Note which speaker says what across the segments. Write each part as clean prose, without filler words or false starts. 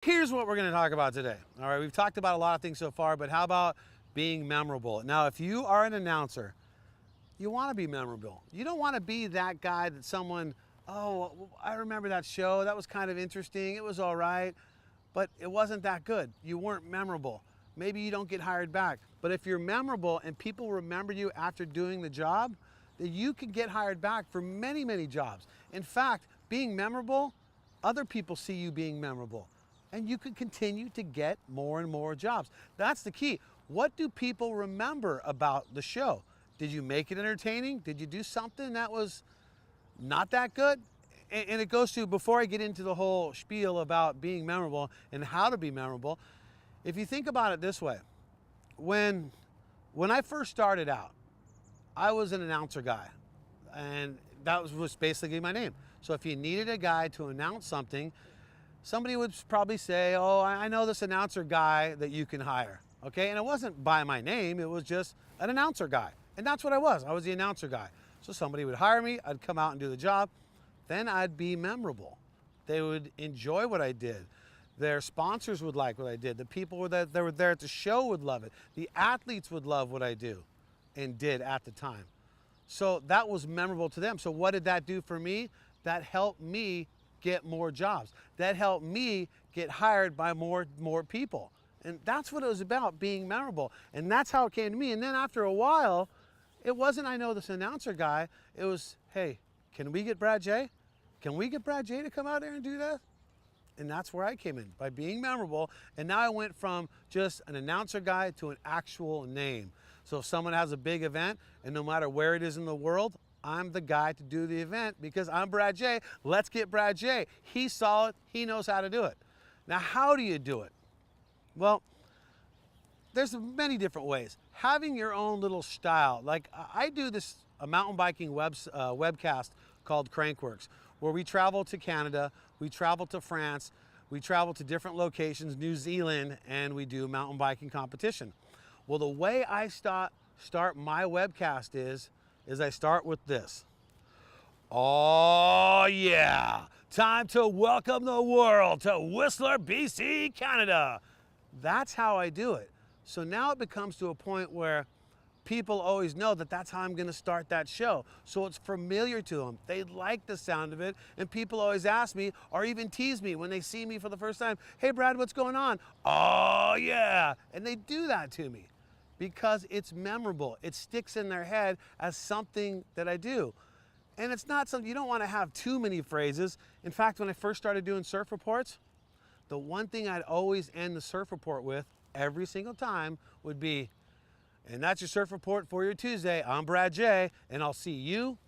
Speaker 1: Here's what we're going to talk about today. All right, we've talked about a lot of things so far, but how about being memorable? Now, if you are an announcer, you want to be memorable. You don't want to be that guy that someone, oh, I remember that show. That was kind of interesting. It was all right, but it wasn't that good. You weren't memorable. Maybe you don't get hired back. But if you're memorable and people remember you after doing the job, then you can get hired back for many, many jobs. In fact, being memorable, other people see you being memorable, and you can continue to get more and more jobs. That's the key. What do people remember about the show? Did you make it entertaining? Did you do something that was not that good? And it goes to, before I get into the whole spiel about being memorable and how to be memorable, if you think about it this way, when I first started out, I was an announcer guy, and that was basically my name. So if you needed a guy to announce something, somebody would probably say, oh, I know this announcer guy that you can hire, okay? And it wasn't by my name, it was just an announcer guy. And that's what I was the announcer guy. So somebody would hire me, I'd come out and do the job, then I'd be memorable. They would enjoy what I did. Their sponsors would like what I did. The people that were there at the show would love it. The athletes would love what I do and did at the time. So that was memorable to them. So what did that do for me? That helped me get more jobs. That helped me get hired by more people. And that's what it was about, being memorable. And that's how it came to me. And then after a while, it wasn't, I know this announcer guy. It was, hey, can we get Brad J? Can we get Brad J to come out there and do that? And that's where I came in, by being memorable. And now I went from just an announcer guy to an actual name. So if someone has a big event, and no matter where it is in the world, I'm the guy to do the event because I'm Brad J. Let's get Brad J. He saw it, he knows how to do it. Now, how do you do it? Well, there's many different ways. Having your own little style. Like I do this a mountain biking webcast called Crankworks, where we travel to Canada, we travel to France, we travel to different locations, New Zealand, and we do mountain biking competition. Well, the way I start my webcast is I start with this. Oh yeah, time to welcome the world to Whistler, BC, Canada. That's how I do it. So now it becomes to a point where people always know that that's how I'm going to start that show. So it's familiar to them. They like the sound of it. And people always ask me or even tease me when they see me for the first time, hey Brad, what's going on? Oh yeah. And they do that to me because it's memorable. It sticks in their head as something that I do. And it's not something, you don't want to have too many phrases. In fact, when I first started doing surf reports, the one thing I'd always end the surf report with every single time would be, and that's your surf report for your Tuesday. I'm Brad J, and I'll see you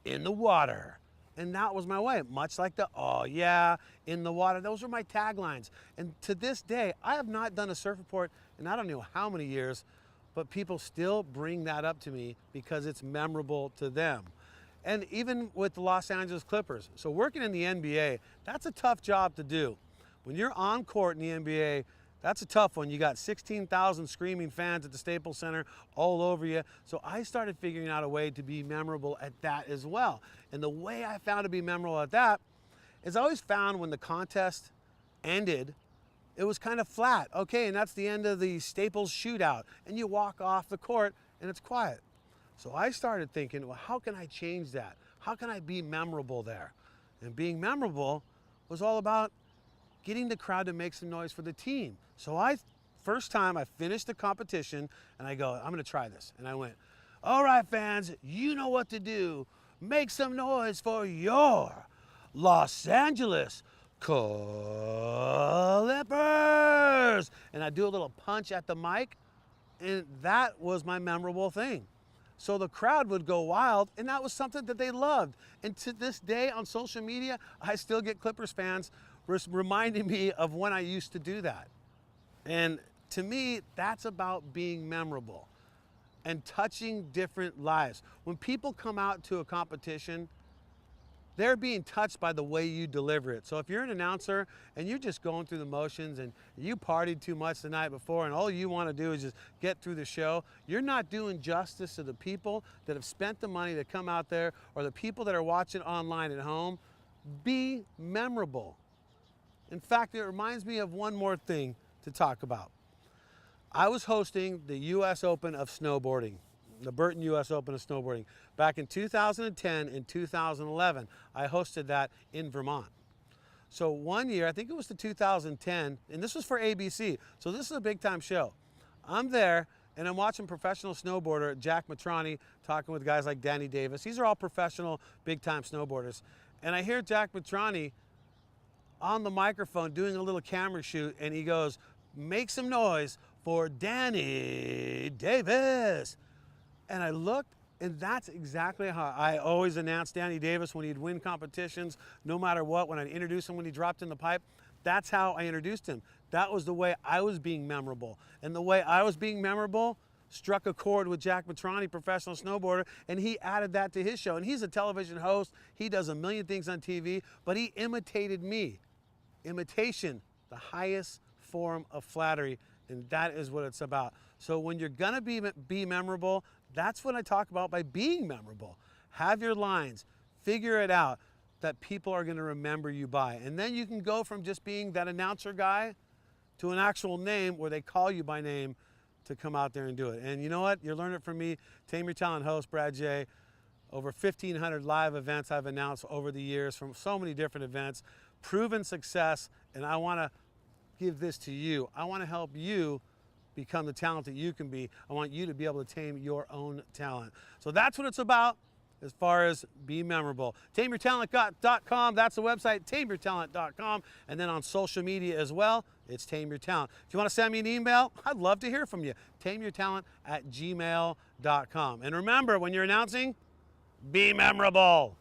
Speaker 1: in the water. And that was my way, much like the, oh yeah, in the water. Those were my taglines. And to this day, I have not done a surf report in I don't know how many years, but people still bring that up to me because it's memorable to them. And even with the Los Angeles Clippers, so working in the NBA, that's a tough job to do. When you're on court in the NBA, that's a tough one. You got 16,000 screaming fans at the Staples Center all over you. So I started figuring out a way to be memorable at that as well. And the way I found to be memorable at that is I always found when the contest ended, it was kind of flat. Okay, and that's the end of the Staples shootout. And you walk off the court and it's quiet. So I started thinking, well, how can I change that? How can I be memorable there? And being memorable was all about getting the crowd to make some noise for the team. So first time I finished the competition and I go, I'm gonna try this. And I went, all right fans, you know what to do. Make some noise for your Los Angeles Clippers. And I do a little punch at the mic, and that was my memorable thing. So the crowd would go wild, and that was something that they loved. And to this day on social media, I still get Clippers fans reminding me of when I used to do that. And to me, that's about being memorable and touching different lives. When people come out to a competition, they're being touched by the way you deliver it. So if you're an announcer and you're just going through the motions and you partied too much the night before and all you want to do is just get through the show, you're not doing justice to the people that have spent the money to come out there or the people that are watching online at home. Be memorable. In fact, it reminds me of one more thing to talk about. I was hosting the U.S. Open of snowboarding, the Burton U.S. Open of snowboarding, back in 2010 and 2011. I hosted that in Vermont. So one year, I think it was the 2010, and this was for ABC, so this is a big time show. I'm there, and I'm watching professional snowboarder Jack Matrani talking with guys like Danny Davis. These are all professional, big time snowboarders. And I hear Jack Matrani on the microphone doing a little camera shoot, and he goes, "Make some noise for Danny Davis." And I looked, and that's exactly how I always announced Danny Davis when he'd win competitions, no matter what, when I'd introduce him when he dropped in the pipe. That's how I introduced him. That was the way I was being memorable. And the way I was being memorable struck a chord with Jack Matrani, professional snowboarder, and he added that to his show. And he's a television host. He does a million things on TV, but he imitated me. Imitation, the highest form of flattery, and that is what it's about. So when you're gonna be memorable, that's what I talk about by being memorable. Have your lines, figure it out that people are gonna remember you by. And then you can go from just being that announcer guy to an actual name where they call you by name to come out there and do it. And you know what? You're learning it from me, Tame Your Talent host, Brad J. Over 1,500 live events I've announced over the years from so many different events, proven success, and I wanna give this to you. I wanna help you become the talent that you can be. I want you to be able to tame your own talent. So that's what it's about as far as be memorable. TameYourTalent.com, that's the website, TameYourTalent.com. And then on social media as well, it's Tame Your Talent. If you want to send me an email, I'd love to hear from you. TameYourTalent@gmail.com. And remember, when you're announcing, be memorable.